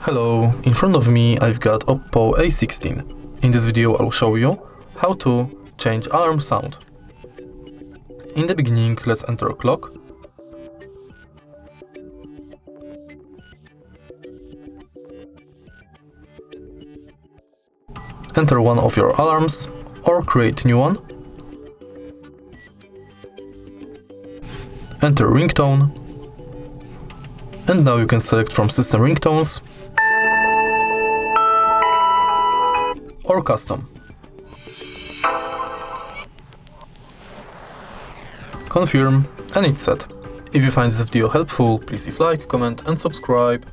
Hello, in front of me I've got Oppo A16. In this video I'll show you how to change alarm sound. In the beginning, let's enter a clock. Enter one of your alarms or create new one. Enter ringtone. And now you can select from system ringtones or custom. Confirm and it's set. If you find this video helpful, please leave like, comment and subscribe.